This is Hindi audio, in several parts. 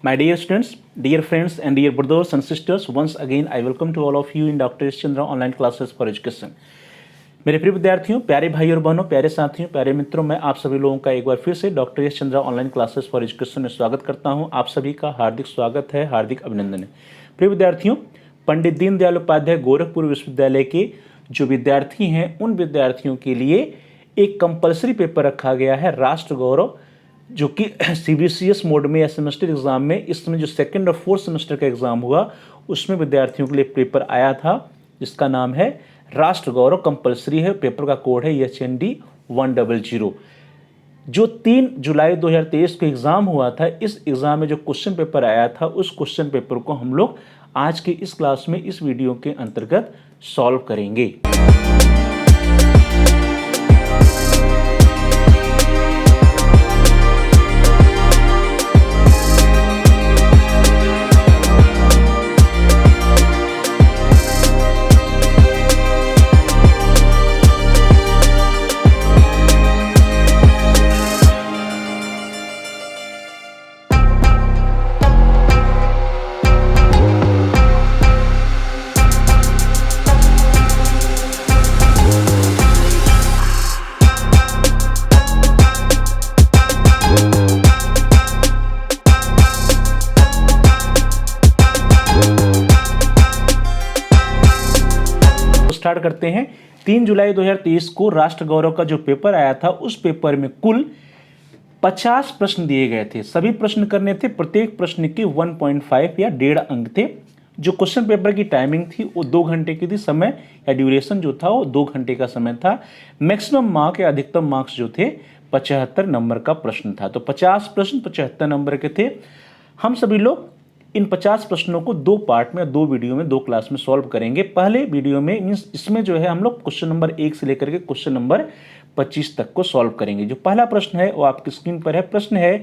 My dear students, dear friends, and dear brothers and sisters, once again I welcome to all of you in Dr. S. Chandra online classes for education. मेरे प्रिय विद्यार्थियों, प्यारे भाई और बहनों, प्यारे साथियों, प्यारे मित्रों, मैं आप सभी लोगों का एक बार फिर से doctor S Chandra online classes for education में स्वागत करता हूं। आप सभी का हार्दिक स्वागत है, हार्दिक अभिनंदन है। प्रिय विद्यार्थियों, पंडित दीनदयाल उपाध्याय गोरखपुर विश्वविद्यालय के जो विद्यार्थी हैं, उन विद्यार्थियों के लिए एक कंपलसरी पेपर रखा गया है राष्ट्र गौरव, जो कि CBCS मोड में या सेमेस्टर एग्जाम में इस समय जो सेकंड और फोर्थ सेमेस्टर का एग्जाम हुआ उसमें विद्यार्थियों के लिए पेपर आया था, जिसका नाम है राष्ट्र गौरव। कंपलसरी है, पेपर का कोड है HND 100। जो 3 जुलाई 2023 को एग्जाम हुआ था, इस एग्जाम में जो क्वेश्चन पेपर आया था, उस क्वेश्चन पेपर को हम लोग आज के इस क्लास में इस वीडियो के अंतर्गत सॉल्व करेंगे। स्टार्ट करते हैं। 3 जुलाई 2023 को राष्ट्र गौरव का जो पेपर आया था, उस पेपर में कुल 50 प्रश्न दिए गए थे। सभी प्रश्न करने थे, प्रत्येक प्रश्न के 1.5 या 1.5 अंक थे। जो क्वेश्चन पेपर की टाइमिंग थी वो 2 घंटे की थी। समय या ड्यूरेशन जो था वो 2 घंटे का समय था। मैक्सिमम मार्क या अधिकतम मार्क्स जो थे 75 नंबर का प्रश्न था। तो 50 प्रश्न 75 नंबर के थे। हम सभी लोग इन 50 प्रश्नों को 2 पार्ट में, 2 वीडियो में, 2 क्लास में सॉल्व करेंगे। पहले वीडियो में मीन्स इसमें जो है हम लोग क्वेश्चन नंबर 1 से लेकर के क्वेश्चन नंबर 25 तक को सॉल्व करेंगे। जो पहला प्रश्न है वो आपकी स्क्रीन पर है। प्रश्न है,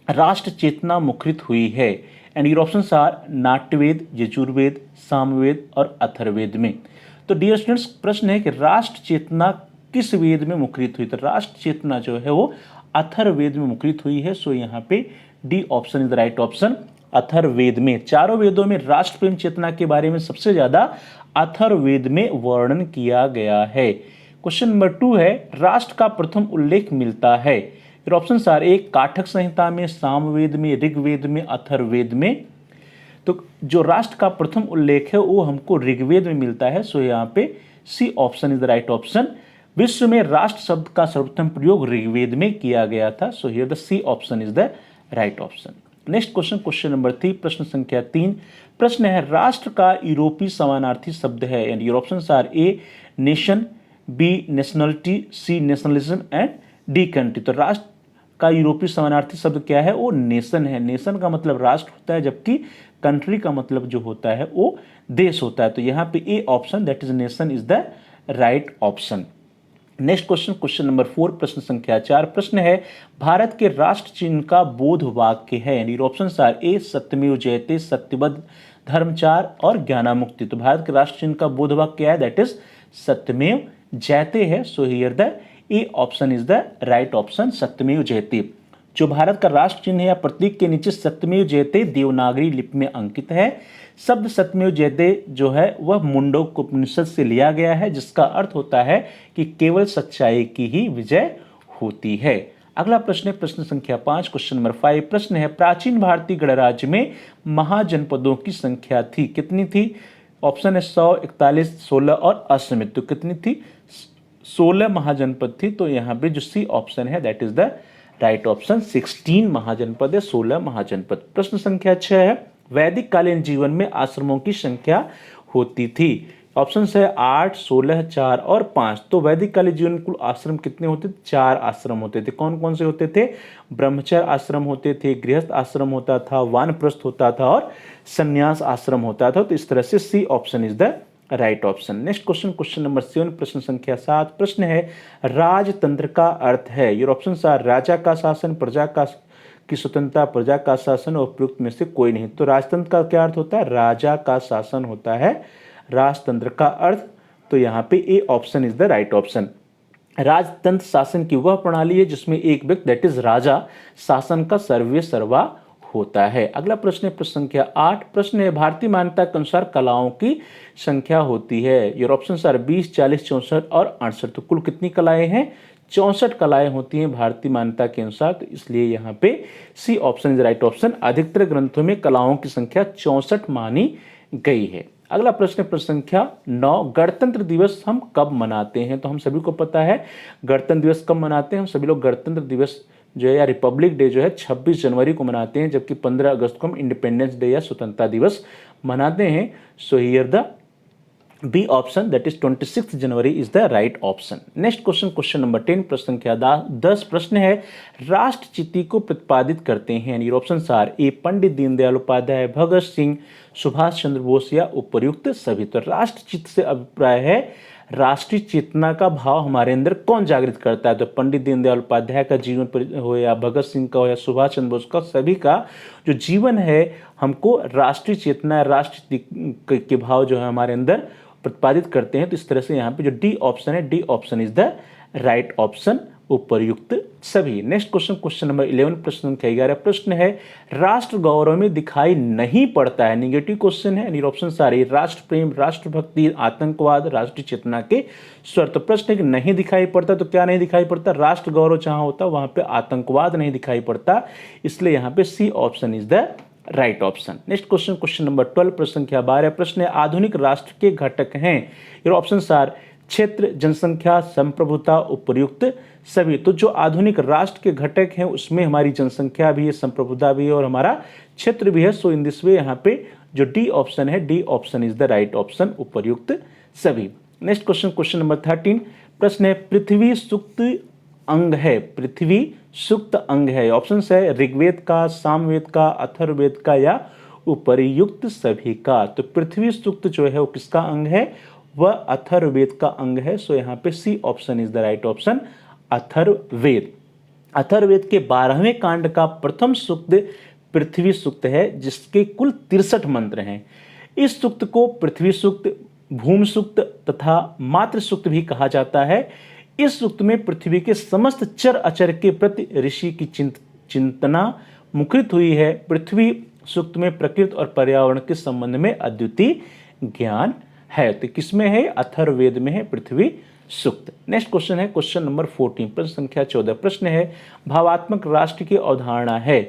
राष्ट्र चेतना मुखरित हुई है, and your options are Natyaveda, Yajurveda, Samaveda और अथर्ववेद में। तो डियर स्टूडेंट्स, प्रश्न है कि राष्ट्र चेतना किस वेद में मुखरित हुई? तो राष्ट्र चेतना जो है वो अथर्ववेद में मुखरित हुई है। सो यहाँ पे D option is the right option. Atharvaveda में, चारों वेदों में राष्ट्र प्रेम चेतना के बारे में सबसे ज्यादा अथर्ववेद में वर्णन किया गया है। क्वेश्चन नंबर 2 है, राष्ट्र का प्रथम उल्लेख मिलता है। फिर ऑप्शन आर ए काठक संहिता में, सामवेद में, ऋग्वेद में, अथर्ववेद में। तो जो राष्ट्र का प्रथम उल्लेख है वो हमको ऋग्वेद में मिलता है। सो यहाँ पे C option is the right option. विश्व में राष्ट्र शब्द का सर्वप्रथम प्रयोग ऋग्वेद में किया गया था। So here the C option is the right option. Next question, question number 3, प्रश्न संख्या 3। प्रश्न है, राष्ट्र का यूरोपीय समानार्थी शब्द है, and your options are A nation, B nationality, C nationalism and D country. तो राष्ट्र का यूरोपीय समानार्थी शब्द क्या है? वो नेशन है। नेशन का मतलब राष्ट्र होता है, जबकि कंट्री का मतलब जो होता है वो देश होता है। तो यहाँ पे A option that is nation is the right option. Next question, question number 4, प्रश्न संख्या 4। प्रश्न है, भारत के राष्ट्र चिन्ह का बोध वाक्य है, एंड योर ऑप्शंस आर ए सत्यमेव जयते, सत्यवद, धर्मचार और ज्ञानामुक्ति। तो भारत के राष्ट्र चिन्ह का बोध वाक्य क्या है? दैट इज सत्यमेव जयते है। So here the A option is the right option, सत्यमेव जयते। जो भारत का राष्ट्र चिन्ह है या प्रतीक के नीचे सत्यमेव जयते देवनागरी लिपि में अंकित है। शब्द सत्यमेव जयते जो है वह मुंडक उपनिषद से लिया गया है, जिसका अर्थ होता है कि केवल सच्चाई की ही विजय होती है। अगला प्रश्न है प्रश्न संख्या 5, क्वेश्चन नंबर 5। प्रश्न है, प्राचीन भारतीय गणराज्य में महाजनपदों की संख्या थी, कितनी थी? ऑप्शन है 100, 41, 16 और असीमित। तो कितनी थी? 16 महाजनपद थी। तो यहाँ पे जो सी ऑप्शन है that is the right option, 16 महाजनपद है, 16 महाजनपद। प्रश्न संख्या 6 है, वैदिक कालीन जीवन में आश्रमों की संख्या होती थी। ऑप्शन है 8, 16, 4 और 5। तो वैदिक कालीन जीवन में कुल आश्रम कितने होते थे? 4 आश्रम होते थे। कौन कौन से होते थे? ब्रह्मचर्य आश्रम होते थे, गृहस्थ आश्रम होता था, वानप्रस्थ होता था और संन्यास आश्रम होता था। तो इस तरह से C option is the right option. Next question, question number 7, प्रश्न संख्या 7। प्रश्न है, राजतंत्र का अर्थ है। योर ऑप्शंस आर राजा का शासन, प्रजा का की स्वतंत्रता, प्रजा का शासन और उपयुक्त में से कोई नहीं। तो राजतंत्र का क्या अर्थ होता है? राजा का शासन होता है राजतंत्र का अर्थ। तो यहाँ पे A option is the right option. राजतंत्र शासन की वह प्रणाली है जिसमें एक व्यक्ति दैट इज राजा शासन का सर्वे सर्वा होता है। अगला प्रश्न है प्रश्न संख्या 8। प्रश्न है भारतीय मान्यता के अनुसार कलाओं की संख्या होती है। योर ऑप्शंस आर 20, 40, 64 और 68। तो कुल कितनी कलाएं हैं? 64 कलाएं होती हैं भारतीय मान्यता के अनुसार। तो इसलिए यहाँ पे C option is right option. अधिकतर ग्रंथों में कलाओं की संख्या 64 मानी गई है। अगला प्रश्न है प्रश्न संख्या 9। गणतंत्र दिवस हम कब मनाते हैं? तो हम सभी को पता है गणतंत्र दिवस कब मनाते हैं। हम सभी लोग गणतंत्र दिवस जो है या रिपब्लिक डे जो है 26 जनवरी को मनाते हैं, जबकि 15 अगस्त को हम इंडिपेंडेंस डे या स्वतंत्रता दिवस मनाते हैं। So here the B option that is 26 January is the right option. Next question, question number 10 प्रश्न संख्या 10। प्रश्न है राष्ट्रचिति को प्रतिपादित करते हैं। योर ऑप्शंस आर ए पंडित दीनदयाल उपाध्याय, भगत सिंह, सुभाष चंद्र बोस या उपर्युक्त सभी। तो राष्ट्रचित से अभिप्राय है राष्ट्रीय चेतना का भाव हमारे अंदर कौन जागृत करता है। तो पंडित दीनदयाल उपाध्याय का जीवन हो या भगत सिंह का हो या सुभाष चंद्र बोस का, सभी का जो जीवन है हमको राष्ट्रीय चेतना, राष्ट्र के भाव जो है हमारे अंदर प्रतिपादित करते हैं। तो इस तरह से यहाँ पे जो डी ऑप्शन है, D option is the right option, उपर्युक्त सभी। नेक्स्ट क्वेश्चन, क्वेश्चन नंबर 11 प्रश्न संख्या 11। प्रश्न है राष्ट्र गौरव में दिखाई नहीं पड़ता है। निगेटिव क्वेश्चन है। ऑप्शन सारे राष्ट्र प्रेम, राष्ट्रभक्ति, आतंकवाद, राष्ट्रीय चेतना के स्वर। तो प्रश्न है कि नहीं दिखाई पड़ता, तो क्या नहीं दिखाई पड़ता? राष्ट्र गौरव जहां होता वहां पे आतंकवाद नहीं दिखाई पड़ता, इसलिए यहाँ पे C option is the right option. Next question, question number 12 प्रश्न संख्या 12। प्रश्न है आधुनिक राष्ट्र के घटक हैं। योर ऑप्शंस आर क्षेत्र, जनसंख्या, संप्रभुता, उपर्युक्त सभी। तो जो आधुनिक राष्ट्र के घटक हैं उसमें हमारी जनसंख्या भी है, संप्रभुता भी है और हमारा क्षेत्र भी है। सो इन दिस वे यहाँ पे जो डी ऑप्शन है, D option is the right option, उपर्युक्त सभी। Next question, question number 13। प्रश्न है पृथ्वी सूक्त अंग है। पृथ्वी सूक्त अंग है। ऑप्शन है ऋग्वेद का, सामवेद का, अथर्ववेद का या उपर्युक्त सभी का। तो पृथ्वी सूक्त जो है वो किसका अंग है? वह अथर्ववेद का अंग है। सो यहाँ पे C option is the right option, Atharvaveda. Atharvaveda के 12वें कांड का प्रथम सूक्त पृथ्वी सूक्त है, जिसके कुल 63 मंत्र हैं। इस सूक्त को पृथ्वी सूक्त, भूम सूक्त तथा मातृ सूक्त भी कहा जाता है। इस सूक्त में पृथ्वी के समस्त चर अचर के प्रति ऋषि की चिंतना मुखरित हुई है। पृथ्वी सूक्त में प्रकृति और पर्यावरण के संबंध में अद्वितीय ज्ञान है। तो किसमें है? अथर्ववेद में है पृथ्वी सूक्त। नेक्स्ट क्वेश्चन है क्वेश्चन नंबर 14 प्रश्न संख्या 14। प्रश्न है भावात्मक राष्ट्र की अवधारणा है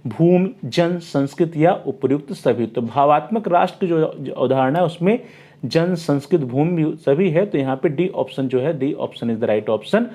भूमि, जन, संस्कृति या उपर्युक्त सभी। तो भावात्मक राष्ट्र की जो अवधारणा है उसमें जन, संस्कृत, भूमि सभी है। तो यहाँ पे डी ऑप्शन जो है, D option is the right option.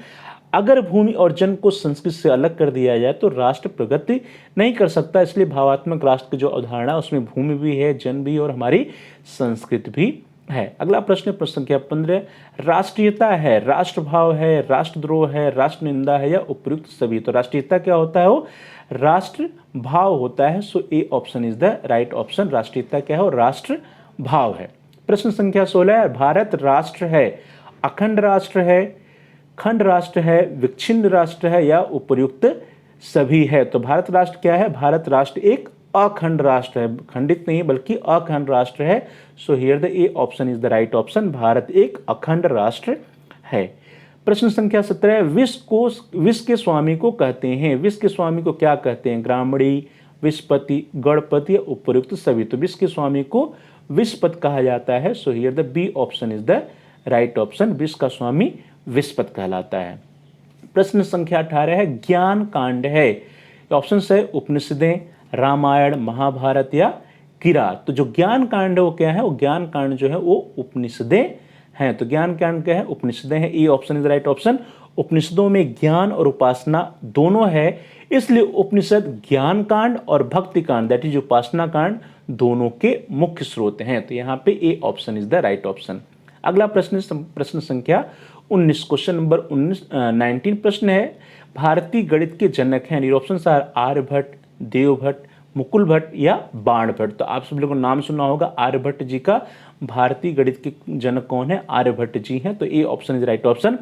अगर भूमि और जन को संस्कृत से अलग कर दिया जाए तो राष्ट्र प्रगति नहीं कर सकता, इसलिए भावात्मक राष्ट्र की जो अवधारणा है उसमें भूमि भी है, जन भी और हमारी संस्कृत भी है। अगला प्रश्न प्रश्न संख्या 15। राष्ट्रीयता है, राष्ट्रभाव है, राष्ट्रद्रोह है, राष्ट्र निंदा है या उपर्युक्त सभी। तो राष्ट्रीयता क्या होता है? वो राष्ट्र भाव होता है। So A option is the right option. राष्ट्रीयता क्या है? वो राष्ट्र भाव है। प्रश्न संख्या 16। भारत राष्ट्र है, अखंड राष्ट्र है, खंड राष्ट्र है, विच्छिन्न राष्ट्र है या उपर्युक्त सभी है। तो भारत राष्ट्र क्या है? भारत राष्ट्र एक अखंड राष्ट्र है, खंडित नहीं बल्कि अखंड राष्ट्र है। So here the A option is the right option. Bharat एक अखंड राष्ट्र है। प्रश्न संख्या 17। विश्व के स्वामी को कहते हैं। विश्व के स्वामी को क्या कहते हैं? ग्रामणी, विश्वपति, गणपति या उपर्युक्त सभी। तो विश्व के स्वामी को विश्वपति कहा जाता है। So here the B option is the right option. विश्व का स्वामी विश्वपति कहलाता है। प्रश्न संख्या 18 है ज्ञान कांड है। ऑप्शन है उपनिषदें, रामायण, महाभारत या किरात। तो जो ज्ञान कांड है वो क्या है? वो ज्ञान कांड जो है वो उपनिषदें हैं। तो ज्ञान कांड क्या है? उपनिषदें हैं। E option is the right option. उपनिषदों में ज्ञान और उपासना दोनों है, इसलिए उपनिषद ज्ञान कांड और भक्ति कांड दैट इज उपासना कांड दोनों के मुख्य स्रोत हैं। तो यहाँ पे A option is the right option. अगला प्रश्न प्रश्न संख्या 19 क्वेश्चन नंबर 19 प्रश्न है भारतीय गणित के जनक हैं। ये ऑप्शन आर आर्यभट्ट, देवभट्ट, मुकुल भट्ट या बाणभट्ट। तो आप सभी लोगों को नाम सुना होगा आर्यभट्ट जी का। भारतीय गणित के जनक कौन है? आर्यभट्ट जी हैं। तो A option is right option.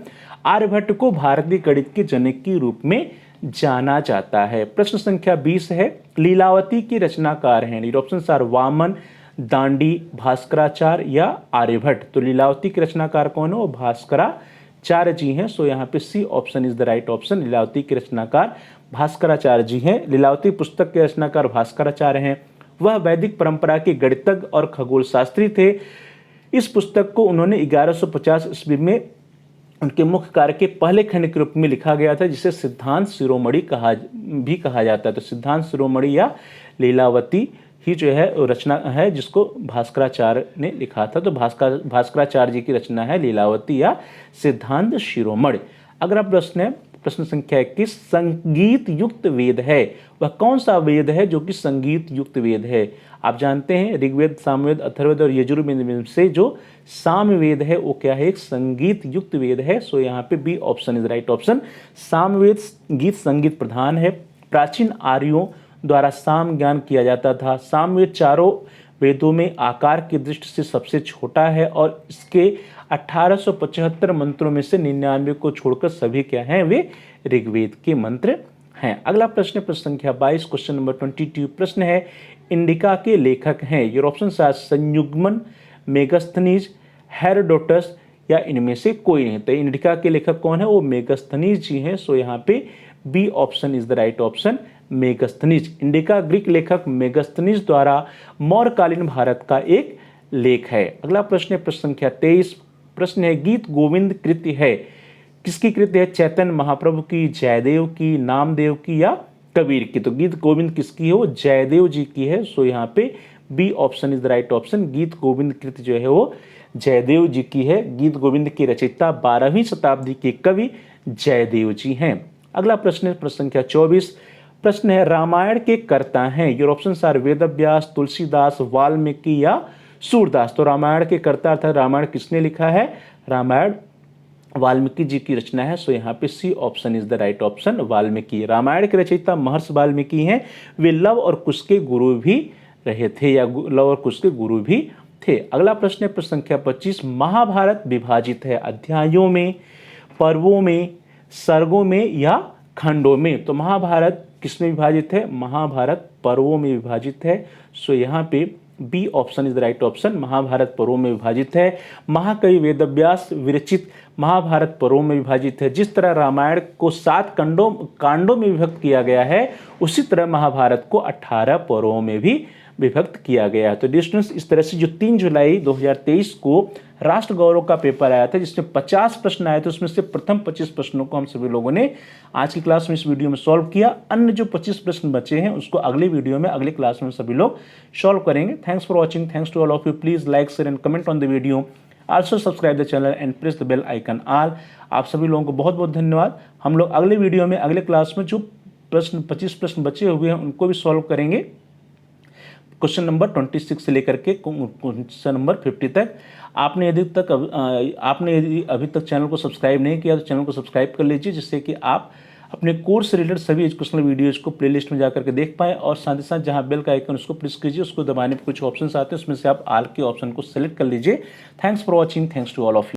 Aryabhata को भारतीय गणित के जनक के रूप में जाना जाता है। प्रश्न संख्या 20 है लीलावती के रचनाकार हैं। ऑप्शन आर वामन, दांडी, भास्कराचार्य या आर्यभट्ट। तो लीलावती के रचनाकार कौन है? वो भास्कराचार्य जी हैं। सो यहाँ पे C option is the right option. Lilavati के रचनाकार भास्कराचार्य जी हैं। लीलावती पुस्तक के रचनाकार भास्कराचार्य हैं। वह वैदिक परंपरा के गणितज्ञ और खगोल शास्त्री थे। इस पुस्तक को उन्होंने 1150 ईस्वी में उनके मुख्य कार्य के पहले खंड के रूप में लिखा गया था, जिसे सिद्धांत शिरोमणि कहा जाता है। तो सिद्धांत शिरोमणि या लीलावती ही जो है रचना है जिसको भास्कराचार्य ने लिखा था। तो भास्कराचार्य जी की रचना है लीलावती या सिद्धांत शिरोमणि। अगला प्रश्न है प्रश्न संख्या 21, संगीत युक्त वेद है वह कौन सा वेद है जो कि संगीत युक्त वेद है? आप जानते हैं ऋग्वेद, सामवेद, अथर्ववेद और यजुर्वेद में से जो सामवेद है वो क्या है? एक संगीत युक्त वेद है। सो यहाँ पे B option is right option. Samaveda गीत संगीत प्रधान है। प्राचीन आर्यों द्वारा साम ज्ञान किया जाता था। सामवेद चारों वेदों में आकार की दृष्टि से सबसे छोटा है और इसके 1875 मंत्रों में से 99 को छोड़कर सभी क्या हैं? वे ऋग्वेद के मंत्र हैं। अगला प्रश्न प्रश्न संख्या 22, क्वेश्चन नंबर 22। प्रश्न है इंडिका के लेखक हैं। योर ऑप्शन आर संयुग्मन, मेगास्थनीज, हेरोडोटस या इनमें से कोई नहीं। तो इंडिका के लेखक कौन है? वो मेगास्थनीज जी हैं। सो यहाँ पे B option is the right option, Megasthenes. Indica Greek लेखक मेगास्थनीज द्वारा मौर्यकालीन भारत का एक लेख है। अगला प्रश्न है प्रश्न संख्या 23। प्रश्न है गीत गोविंद कृति है किसकी कृति है? चैतन्य महाप्रभु की, जयदेव की, नामदेव की या कबीर की? तो गीत गोविंद किसकी है? वो जयदेव जी की है। सो यहाँ पे B option is the right option. Gita Govinda कृति जो है वो जयदेव जी की है। गीत गोविंद की रचयिता 12वीं शताब्दी के कवि जयदेव जी हैं। अगला प्रश्न है प्रश्न संख्या 24। प्रश्न है रामायण के कर्ता हैं। Your option are Vedavyas, Tulsidas, Valmiki या सूरदास। तो रामायण के कर्ता अर्थात रामायण किसने लिखा है? रामायण वाल्मीकि जी की रचना है। सो यहाँ पे C option is the right option, Valmiki. Ramayana के रचयिता महर्षि वाल्मीकि हैं। वे लव और कुश के गुरु भी रहे थे या लव और कुश के गुरु भी थे। अगला प्रश्न है प्रश्न संख्या 25। महाभारत विभाजित है अध्यायों में, पर्वों में, सर्गों में या खंडों में? तो महाभारत किसमें विभाजित है? महाभारत पर्वों में विभाजित है। सो यहाँ पे B option is the right option, Mahabharata पर्वों में विभाजित है। महाकवि वेदव्यास विरचित महाभारत पर्वों में विभाजित है। जिस तरह रामायण को 7 कांडों में विभक्त किया गया है, उसी तरह महाभारत को 18 पर्वों में भी विभक्त किया गया है। तो डिस्टेंस इस तरह से जो 3 जुलाई 2023 को राष्ट्र गौरव का पेपर आया था जिसमें 50 प्रश्न आए थे, उसमें से प्रथम 25 प्रश्नों को हम सभी लोगों ने आज की क्लास में इस वीडियो में सॉल्व किया। अन्य जो 25 प्रश्न बचे हैं उसको अगले वीडियो में अगले क्लास में सभी लोग सॉल्व करेंगे। Thanks for watching. Thanks to all of you. Please like, share and comment on the video. Also subscribe the channel and press the bell icon all. आप सभी लोगों को बहुत बहुत धन्यवाद। हम लोग अगले वीडियो में अगले क्लास में जो 25 प्रश्न बचे हुए हैं उनको भी सॉल्व करेंगे। क्वेश्चन नंबर 26 से लेकर के क्वेश्चन नंबर 50 तक। आपने यदि अभी तक चैनल को सब्सक्राइब नहीं किया तो चैनल को सब्सक्राइब कर लीजिए, जिससे कि आप अपने कोर्स से रिलेटेड सभी एजुकेशनल वीडियोज़ को प्लेलिस्ट में जाकर के देख पाएँ। और साथ ही साथ जहां बेल का आइकन उसको प्रेस कीजिए, उसको दबाने पर कुछ ऑप्शंस आते हैं, उसमें से आप ऑल के ऑप्शन को सेलेक्ट कर लीजिए। Thanks for watching. Thanks to all of you.